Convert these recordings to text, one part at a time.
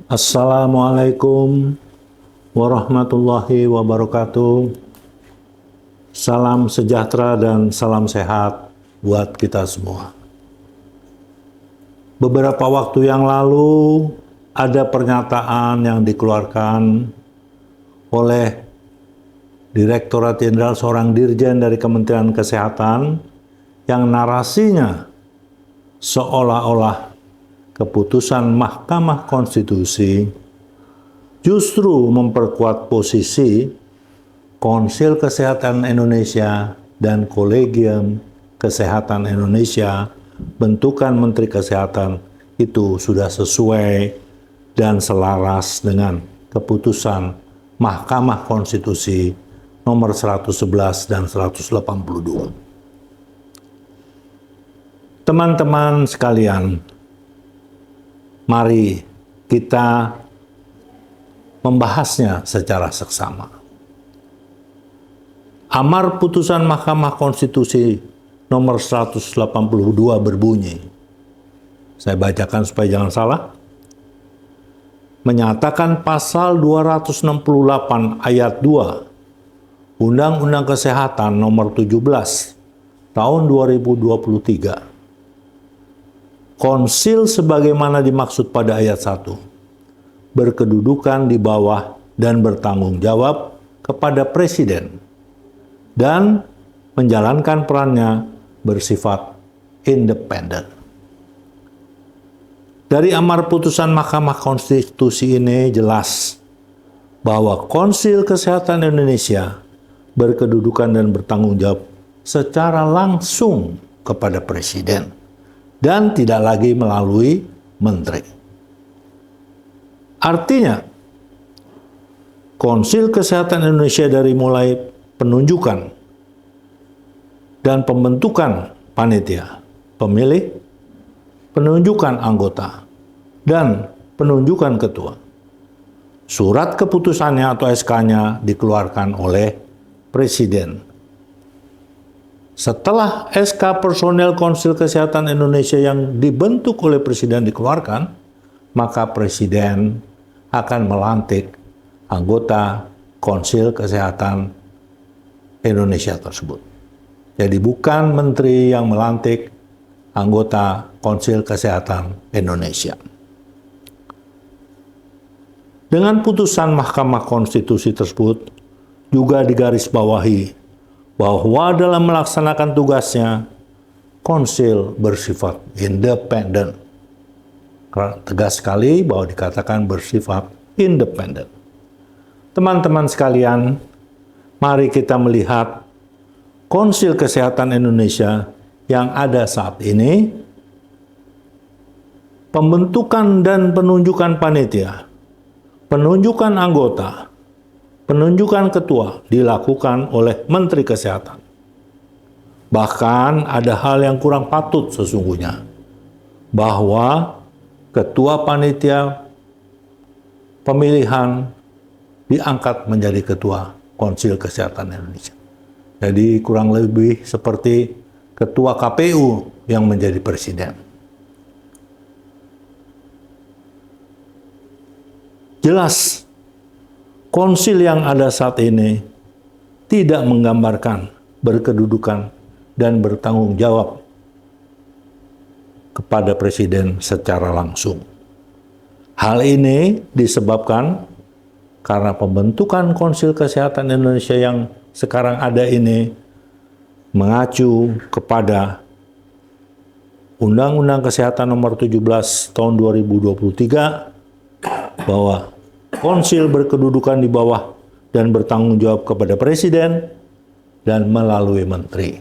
Assalamualaikum warahmatullahi wabarakatuh. Salam sejahtera dan salam sehat buat kita semua. Beberapa waktu yang lalu ada pernyataan yang dikeluarkan oleh Direktorat Jenderal, seorang dirjen dari Kementerian Kesehatan, yang narasinya seolah-olah keputusan Mahkamah Konstitusi justru memperkuat posisi Konsil Kesehatan Indonesia dan Kolegium Kesehatan Indonesia, bentukan Menteri Kesehatan, itu sudah sesuai dan selaras dengan keputusan Mahkamah Konstitusi nomor 111 dan 182. Teman-teman sekalian, mari kita membahasnya secara seksama. Amar putusan Mahkamah Konstitusi nomor 182 berbunyi, saya bacakan supaya jangan salah, menyatakan pasal 268 ayat 2 Undang-Undang Kesehatan nomor 17 tahun 2023, Konsil sebagaimana dimaksud pada ayat 1 berkedudukan di bawah dan bertanggung jawab kepada Presiden dan menjalankan perannya bersifat independen. Dari amar putusan Mahkamah Konstitusi ini jelas bahwa Konsil Kesehatan Indonesia berkedudukan dan bertanggung jawab secara langsung kepada Presiden dan tidak lagi melalui menteri. Artinya, Konsil Kesehatan Indonesia dari mulai penunjukan dan pembentukan panitia, pemilih, penunjukan anggota, dan penunjukan ketua, surat keputusannya atau SK-nya dikeluarkan oleh Presiden. Setelah SK personel Konsil Kesehatan Indonesia yang dibentuk oleh Presiden dikeluarkan, maka Presiden akan melantik anggota Konsil Kesehatan Indonesia tersebut. Jadi bukan menteri yang melantik anggota Konsil Kesehatan Indonesia. Dengan putusan Mahkamah Konstitusi tersebut juga digarisbawahi bahwa dalam melaksanakan tugasnya, Konsil bersifat independen. Tegas sekali bahwa dikatakan bersifat independen. Teman-teman sekalian, mari kita melihat Konsil Kesehatan Indonesia yang ada saat ini, pembentukan dan penunjukan panitia, penunjukan anggota, penunjukan ketua dilakukan oleh Menteri Kesehatan. Bahkan ada hal yang kurang patut sesungguhnya, bahwa ketua panitia pemilihan diangkat menjadi ketua Konsil Kesehatan Indonesia. Jadi kurang lebih seperti ketua KPU yang menjadi presiden. Jelas, Konsil yang ada saat ini tidak menggambarkan berkedudukan dan bertanggung jawab kepada Presiden secara langsung. Hal ini disebabkan karena pembentukan Konsil Kesehatan Indonesia yang sekarang ada ini mengacu kepada Undang-Undang Kesehatan nomor 17 tahun 2023 bahwa Konsil berkedudukan di bawah dan bertanggung jawab kepada Presiden dan melalui menteri.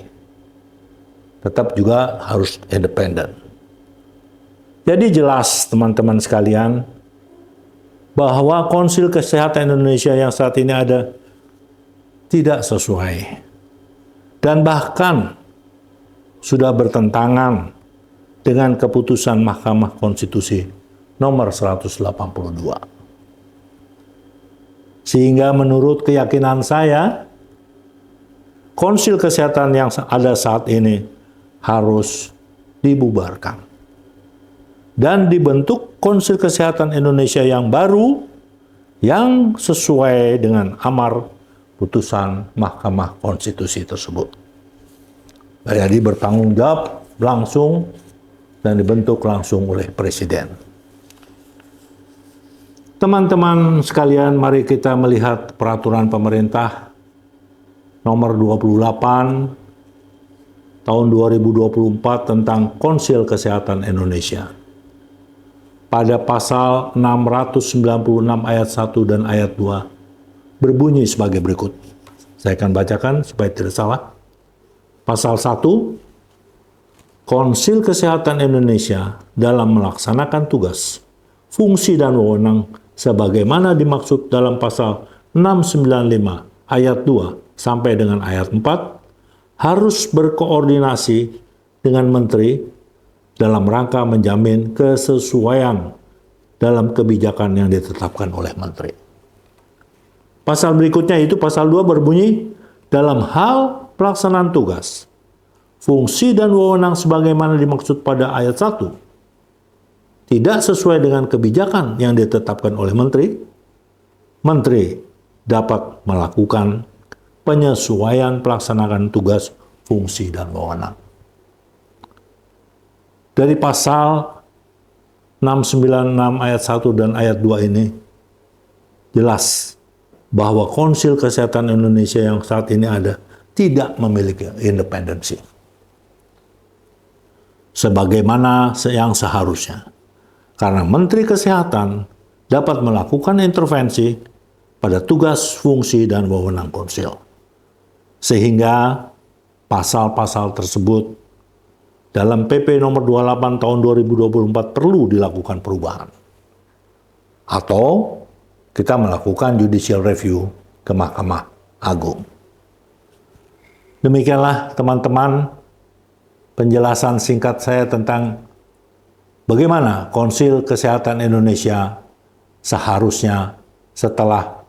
Tetap juga harus independen. Jadi jelas teman-teman sekalian bahwa Konsil Kesehatan Indonesia yang saat ini ada tidak sesuai dan bahkan sudah bertentangan dengan keputusan Mahkamah Konstitusi nomor 182. Sehingga menurut keyakinan saya, Konsil Kesehatan yang ada saat ini harus dibubarkan. dan dibentuk Konsil Kesehatan Indonesia yang baru yang sesuai dengan amar putusan Mahkamah Konstitusi tersebut. Jadi bertanggung jawab langsung dan dibentuk langsung oleh Presiden. Teman-teman sekalian, mari kita melihat peraturan pemerintah nomor 28 tahun 2024 tentang Konsil Kesehatan Indonesia. Pada pasal 696 ayat 1 dan ayat 2 berbunyi sebagai berikut. Saya akan bacakan supaya tidak salah. Pasal 1, Konsil Kesehatan Indonesia dalam melaksanakan tugas, fungsi dan wewenang sebagaimana dimaksud dalam pasal 695 ayat 2 sampai dengan ayat 4 harus berkoordinasi dengan Menteri dalam rangka menjamin kesesuaian dalam kebijakan yang ditetapkan oleh Menteri. Pasal berikutnya itu pasal 2 berbunyi, dalam hal pelaksanaan tugas, fungsi dan wewenang sebagaimana dimaksud pada ayat 1, tidak sesuai dengan kebijakan yang ditetapkan oleh Menteri, Menteri dapat melakukan penyesuaian pelaksanaan tugas, fungsi, dan wewenang. Dari pasal 696 ayat 1 dan ayat 2 ini jelas bahwa Konsil Kesehatan Indonesia yang saat ini ada tidak memiliki independensi sebagaimana yang seharusnya. Karena Menteri Kesehatan dapat melakukan intervensi pada tugas, fungsi, dan wewenang Konsil. Sehingga pasal-pasal tersebut dalam PP nomor 28 tahun 2024 perlu dilakukan perubahan. Atau kita melakukan judicial review ke Mahkamah Agung. Demikianlah teman-teman penjelasan singkat saya tentang bagaimana Konsil Kesehatan Indonesia seharusnya setelah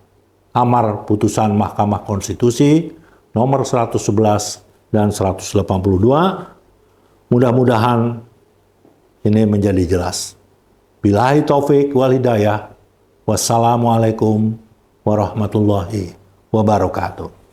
amar putusan Mahkamah Konstitusi nomor 111 dan 182. Mudah-mudahan ini menjadi jelas. Billahi taufik wal hidayah. Wassalamualaikum warahmatullahi wabarakatuh.